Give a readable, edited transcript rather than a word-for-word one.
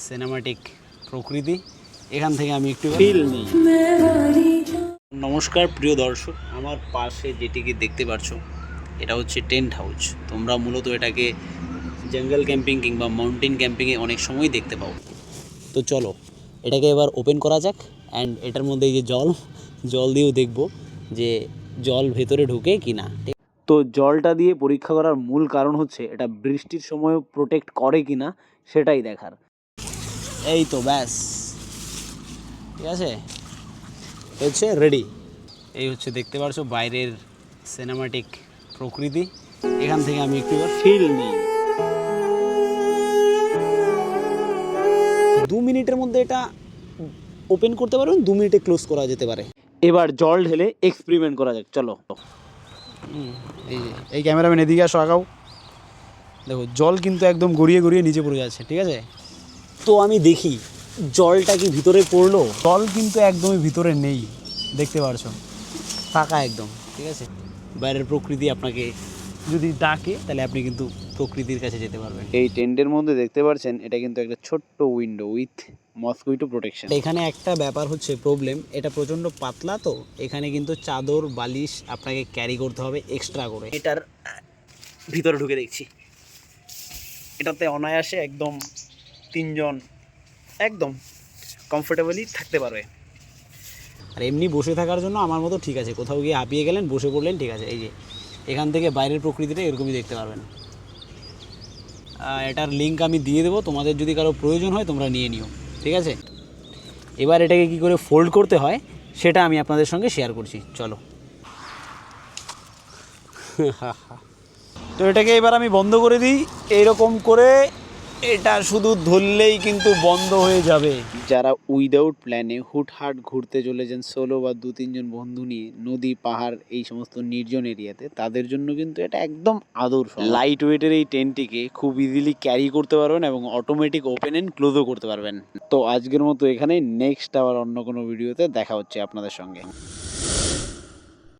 Cinematic প্রকৃতি, এখান থেকে আমি একটু ফিল নিই। নমস্কার প্রিয় দর্শক, আমার পাশে যেটিকে দেখতে পাচ্ছ এটা হচ্ছে টেন্ট হাউস। তোমরা মূলত এটাকে জঙ্গল ক্যাম্পিং কিংবা মাউন্টেন ক্যাম্পিংয়ে অনেক সময় দেখতে পাও। তো চলো এটাকে এবার ওপেন করা যাক। অ্যান্ড এটার মধ্যে এই যে জল দিয়েও দেখব যে জল ভেতরে ঢুকে কি না। তো জলটা দিয়ে পরীক্ষা করার মূল কারণ হচ্ছে এটা বৃষ্টির সময়ও প্রোটেক্ট করে কি না সেটাই দেখার। এই তো ব্যাস, ঠিক আছে, হচ্ছে রেডি। এই হচ্ছে দেখতে পাচ্ছ বাইরের সিনেমাটিক প্রকৃতি, এখান থেকে আমি একটু ফিল নিই। 2 মিনিটের মধ্যে এটা ওপেন করতে পারবেন, 2 মিনিটে ক্লোজ করা যেতে পারে। এবার জল ঢেলে এক্সপেরিমেন্ট করা যাক, চলো। এই যে এই ক্যামেরাম্যান এদিকে আসো, আগাও। দেখো জল কিন্তু একদম গড়িয়ে গড়িয়ে নিচে পড়ে যাচ্ছে, ঠিক আছে। তো আমি দেখি জলটা কি ভিতরে পড়লো। জল কিন্তু একদমই ভিতরে নেই, দেখতে পারছো, ফাঁকা একদম, ঠিক আছে। বাইরের প্রকৃতি আপনাকে যদি ডাকে তাহলে আপনি কিন্তু প্রকৃতির কাছে যেতে পারবেন। এই টেন্টের মধ্যে দেখতে পাচ্ছেন এটা কিন্তু একটা ছোট্ট উইন্ডো উইথ মসকুইটো প্রোটেকশন। এখানে একটা ব্যাপার হচ্ছে প্রবলেম, এটা প্রচণ্ড পাতলা, তো এখানে কিন্তু চাদর বালিশ আপনাকে ক্যারি করতে হবে এক্সট্রা করে। এটার ভিতরে ঢুকে দেখছি এটাতে অনায়াসে একদম 3 জন একদম কমফোর্টেবলি থাকতে পারবে। আর এমনি বসে থাকার জন্য আমার মতো ঠিক আছে, কোথাও গিয়ে হাঁপিয়ে গেলেন বসে পড়লেন, ঠিক আছে। এই যে এখান থেকে বাইরের প্রকৃতিটা এরকমই দেখতে পারবেন। এটার লিঙ্ক আমি দিয়ে দেবো, তোমাদের যদি কারো প্রয়োজন হয় তোমরা নিয়ে নিও, ঠিক আছে। এবার এটাকে কি করে ফোল্ড করতে হয় সেটা আমি আপনাদের সঙ্গে শেয়ার করছি, চলো। তো এটাকে এবার আমি বন্ধ করে দিই এইরকম করে। এটা শুধু ধরলেই কিন্তু বন্ধ হয়ে যাবে। যারা উইদাউট প্ল্যানে হুটহাট ঘুরতে চলেছেন সোলো বা 2-3 জন বন্ধু নিয়ে নদী পাহাড় এই সমস্ত নির্জন এরিয়াতে, তাদের জন্য কিন্তু এটা একদম আদর্শ। লাইট ওয়েটের এই টেন্টটিকে খুব ইজিলি ক্যারি করতে পারবেন এবং অটোমেটিক ওপেন অ্যান্ড ক্লোজও করতে পারবেন। তো আজকের মতো এখানেই, নেক্সট আবার অন্য কোনো ভিডিওতে দেখা হচ্ছে আপনাদের সঙ্গে।